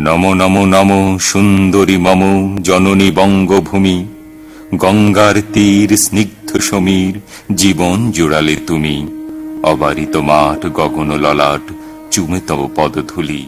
নমো নমো নমো সুন্দরী মম জননী বঙ্গভূমি, গঙ্গার তীর স্নিগ্ধ সমীর জীবন জুড়ালে তুমি। অবারিত মাঠ গগন ললাট চুমে তব পদধূলি।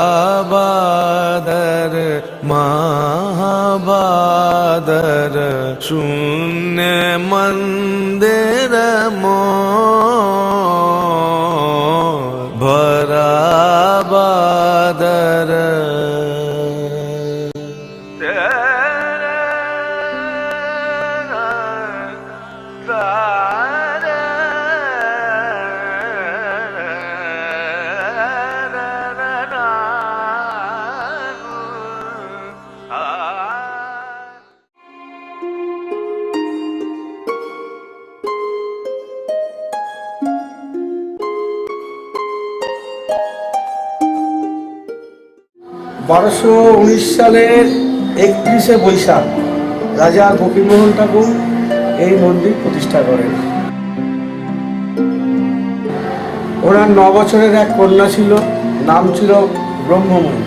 भराबादर महाबादर शून्य मंदिर मोर भराबादर বারোশো 19 সালের 31শে বৈশাখ রাজা গোপীমোহন ঠাকুর এই মন্দির প্রতিষ্ঠা করেন। ওনার 9 বছরের এক কন্যা ছিল, নাম ছিল ব্রহ্মময়ী।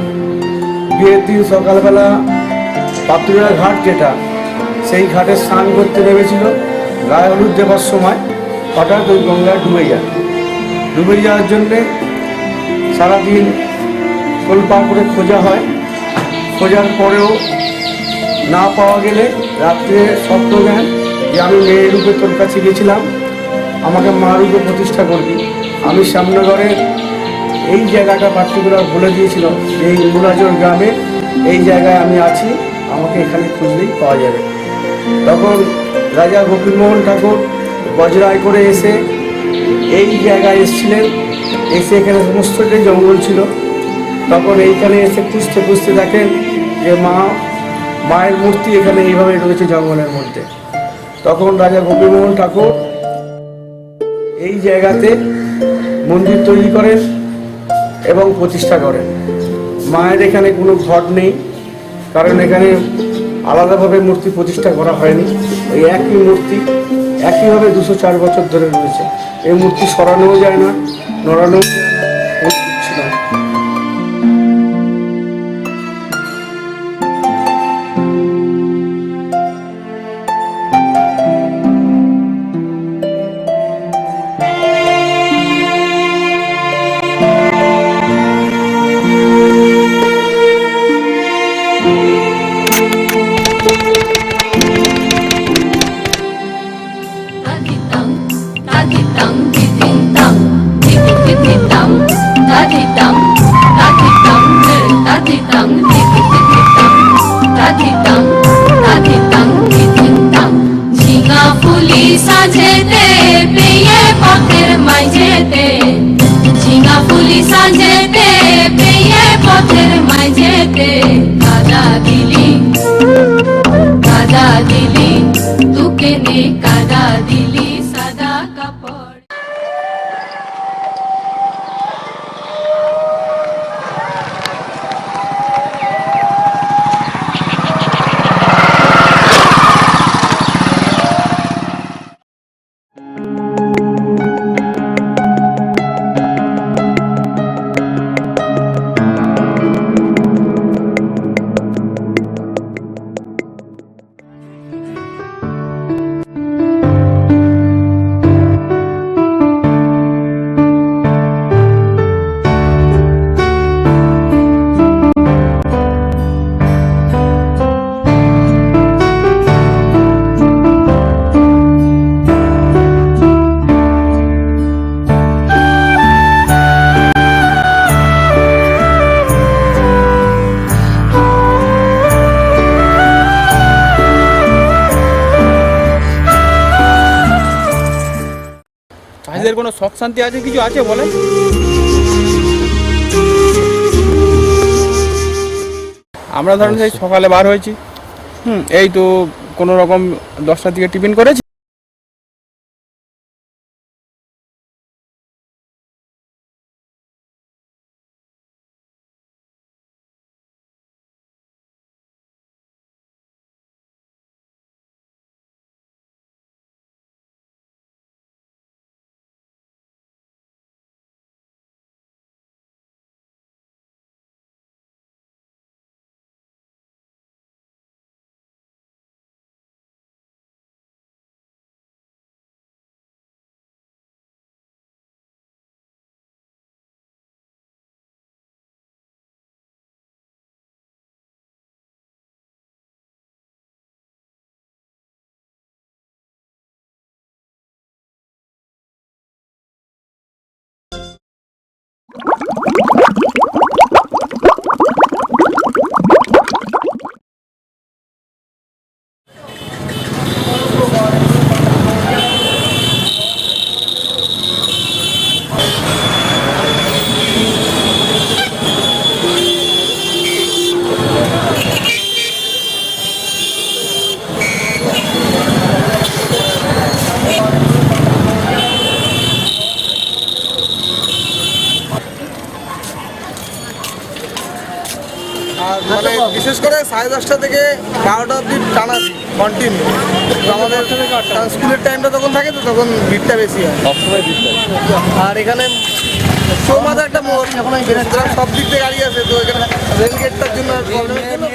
বিয়ের দিন সকালবেলা পাতুরিয়া ঘাট, যেটা সেই ঘাটে স্নান করতে নেমেছিল, গায়ে হলুদ দেবার সময় হঠাৎ ওই গঙ্গায় ডুবে যায়। ডুবে যাওয়ার জন্যে সারাদিন কলপা করে খোঁজা হয়। খোঁজার পরেও না পাওয়া গেলে রাত্রে স্বপ্ন দেন যে আমি মেয়ে রূপে তোর কাছে গেছিলাম, আমাকে মা রূপে প্রতিষ্ঠা করবি। আমি শ্যামনগরের এই জায়গাটা পার্টিকুলার বলে দিয়েছিল যে এই মুরাজোর গ্রামে এই জায়গায় আমি আছি, আমাকে এখানে খুঁজলেই পাওয়া যাবে। তখন রাজা গোপীমোহন ঠাকুর বজরায় করে এসে এই জায়গায় এসেছিলেন। এসে এখানে সমস্তটাই জঙ্গল ছিল। তখন এইখানে এসে খুঁজতে খুঁজতে দেখেন যে মায়ের মূর্তি এখানে এইভাবে রয়েছে জঙ্গলের মধ্যে। তখন রাজা গোপীমোহন ঠাকুর এই জায়গাতে মন্দির তৈরি করেন এবং প্রতিষ্ঠা করেন। মায়ের এখানে কোনো ঘট নেই, কারণ এখানে আলাদাভাবে মূর্তি প্রতিষ্ঠা করা হয়নি। ওই একই মূর্তি একইভাবে 204 বছর ধরে রয়েছে। এই মূর্তি সরানোও যায় না, নড়ানোও যায় না, কিছু না। সাজেতে পেয়ে পথের মাঝেতে, ঝিঙা ফুলি সাজেতে পেয়ে পথের মাঝেতে, কাদা দিলি তুকে নে কাদা দিলি সাদা কাপড়। চাষিদের কোনো শখ শান্তি আছে, কিছু আছে বলেন? আমরা ধরুন সেই সকালে বার হয়েছি, এই তো কোনো রকম 10টার দিকে টিফিন করেছি। বিশেষ করে 10:30 থেকে 12টা অবধি টানা কন্টিনিউ। আমাদের স্কুলের টাইমটা তখন থাকে, তো তখন ভিড়টা বেশি হয়। আর এখানে চৌমাথা একটা মোড়, সুতরাং সব দিক থেকে গাড়ি আছে, তো এখানে রেল গেটটার জন্য প্রবলেমের জন্য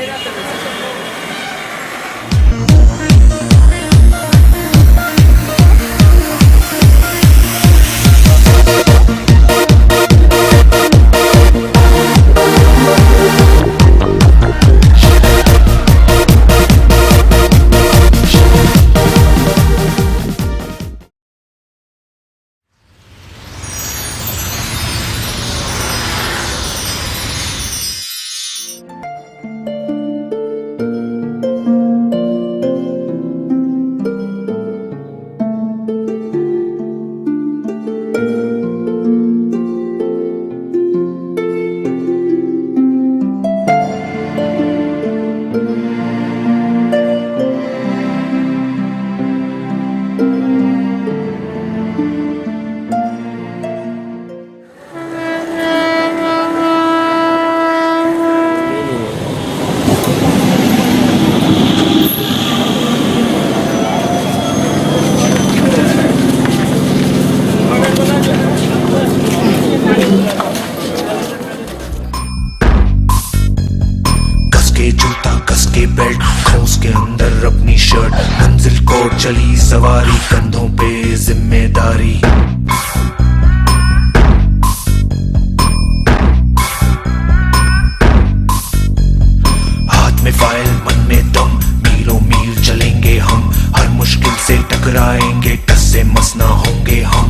के जूता कस के बेल्ट ठोस के अंदर अपनी शर्ट मंजिल को चली सवारी कंधों पे जिम्मेदारी हाथ में फाइल मन में दम मीलों मील चलेंगे हम हर मुश्किल से टकराएंगे टस से मस ना होंगे हम